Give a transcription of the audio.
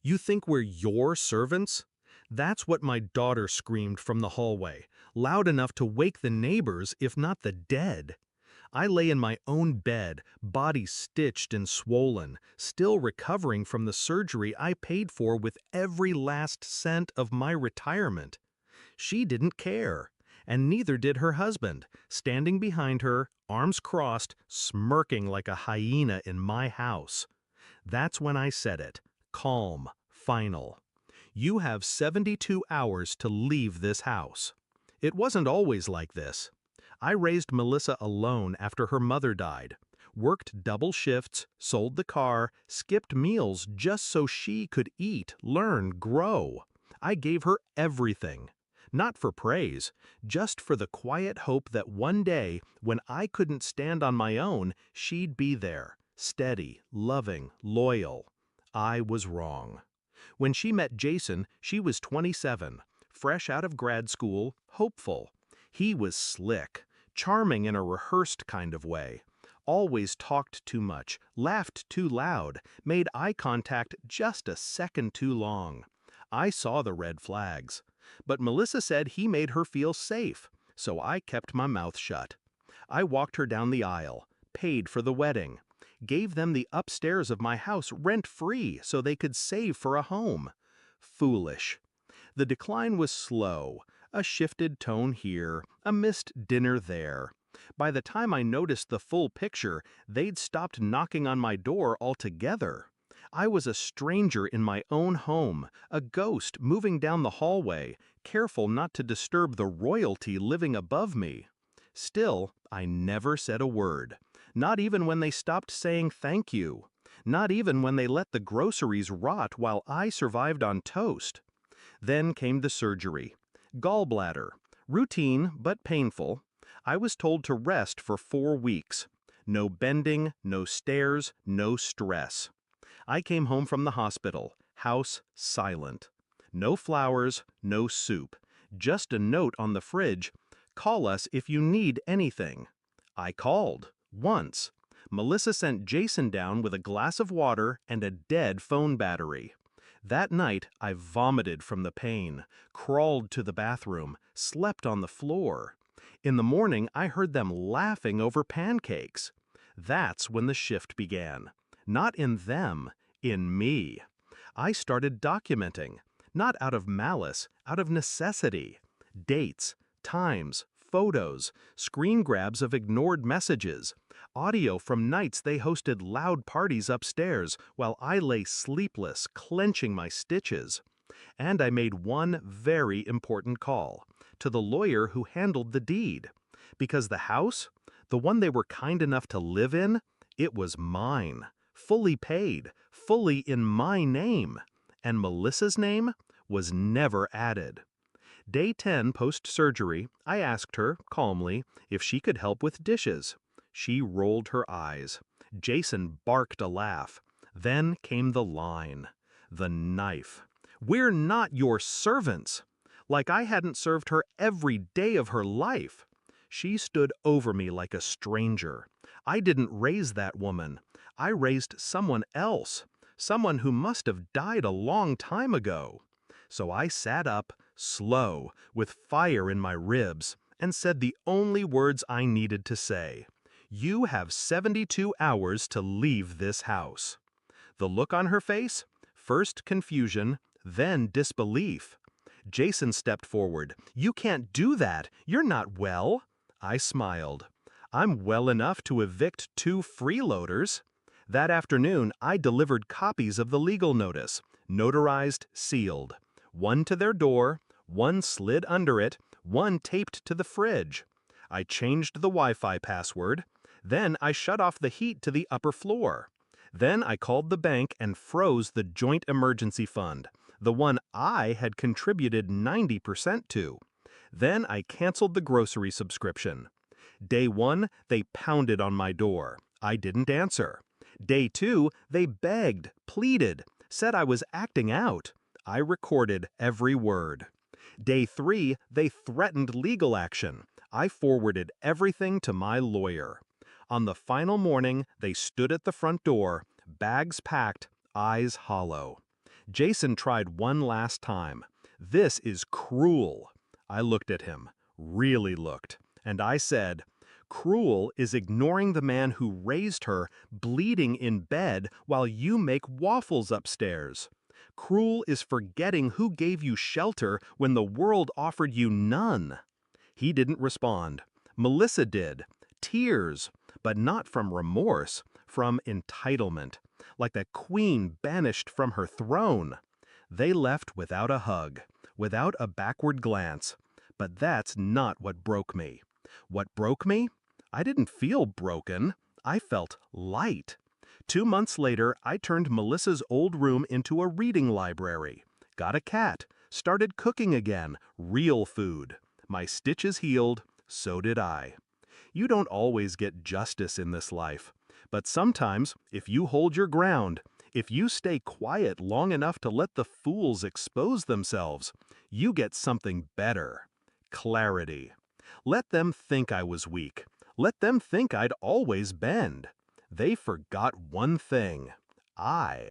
You think we're your servants? That's what my daughter screamed from the hallway, loud enough to wake the neighbors, if not the dead. I lay in my own bed, body stitched and swollen, still recovering from the surgery I paid for with every last cent of my retirement. She didn't care, and neither did her husband, standing behind her, arms crossed, smirking like a hyena in my house. That's when I said it, calm, final. You have 72 hours to leave this house. It wasn't always like this. I raised Melissa alone after her mother died, worked double shifts, sold the car, skipped meals just so she could eat, learn, grow. I gave her everything. Not for praise, just for the quiet hope that one day, when I couldn't stand on my own, she'd be there, steady, loving, loyal. I was wrong. When she met Jason, she was 27, fresh out of grad school, hopeful. He was slick, charming in a rehearsed kind of way. Always talked too much, laughed too loud, made eye contact just a second too long. I saw the red flags. But Melissa said he made her feel safe, so I kept my mouth shut. I walked her down the aisle, paid for the wedding, gave them the upstairs of my house rent-free so they could save for a home. Foolish. The decline was slow, a shifted tone here, a missed dinner there. By the time I noticed the full picture, they'd stopped knocking on my door altogether. I was a stranger in my own home, a ghost moving down the hallway, careful not to disturb the royalty living above me. Still, I never said a word. Not even when they stopped saying thank you. Not even when they let the groceries rot while I survived on toast. Then came the surgery. Gallbladder. Routine, but painful. I was told to rest for 4 weeks. No bending, no stairs, no stress. I came home from the hospital, house silent. No flowers, no soup. Just a note on the fridge. Call us if you need anything. I called. Once. Melissa sent Jason down with a glass of water and a dead phone battery. That night, I vomited from the pain, crawled to the bathroom, slept on the floor. In the morning, I heard them laughing over pancakes. That's when the shift began. Not in them, in me. I started documenting, not out of malice, out of necessity. Dates, times, photos, screen grabs of ignored messages, audio from nights they hosted loud parties upstairs while I lay sleepless, clenching my stitches. And I made one very important call, to the lawyer who handled the deed. Because the house, the one they were kind enough to live in, it was mine, fully paid, fully in my name. And Melissa's name was never added. Day 10 post-surgery, I asked her, calmly, if she could help with dishes. She rolled her eyes. Jason barked a laugh. Then came the line. The knife. We're not your servants. Like I hadn't served her every day of her life. She stood over me like a stranger. I didn't raise that woman. I raised someone else. Someone who must have died a long time ago. So I sat up, slow, with fire in my ribs, and said the only words I needed to say. You have 72 hours to leave this house. The look on her face? First confusion, then disbelief. Jason stepped forward. You can't do that. You're not well. I smiled. I'm well enough to evict 2 freeloaders. That afternoon, I delivered copies of the legal notice, notarized, sealed. One to their door, one slid under it, one taped to the fridge. I changed the Wi-Fi password. Then I shut off the heat to the upper floor. Then I called the bank and froze the joint emergency fund, the one I had contributed 90% to. Then I canceled the grocery subscription. Day 1, they pounded on my door. I didn't answer. Day 2, they begged, pleaded, said I was acting out. I recorded every word. Day 3, they threatened legal action. I forwarded everything to my lawyer. On the final morning, they stood at the front door, bags packed, eyes hollow. Jason tried one last time. This is cruel. I looked at him, really looked, and I said, cruel is ignoring the man who raised her, bleeding in bed while you make waffles upstairs. Cruel is forgetting who gave you shelter when the world offered you none. He didn't respond. Melissa did. Tears, but not from remorse, from entitlement, like the queen banished from her throne. They left without a hug, without a backward glance. But that's not what broke me. What broke me? I didn't feel broken. I felt light. 2 months later, I turned Melissa's old room into a reading library. Got a cat. Started cooking again. Real food. My stitches healed. So did I. You don't always get justice in this life. But sometimes, if you hold your ground, if you stay quiet long enough to let the fools expose themselves, you get something better. Clarity. Let them think I was weak. Let them think I'd always bend. They forgot one thing. I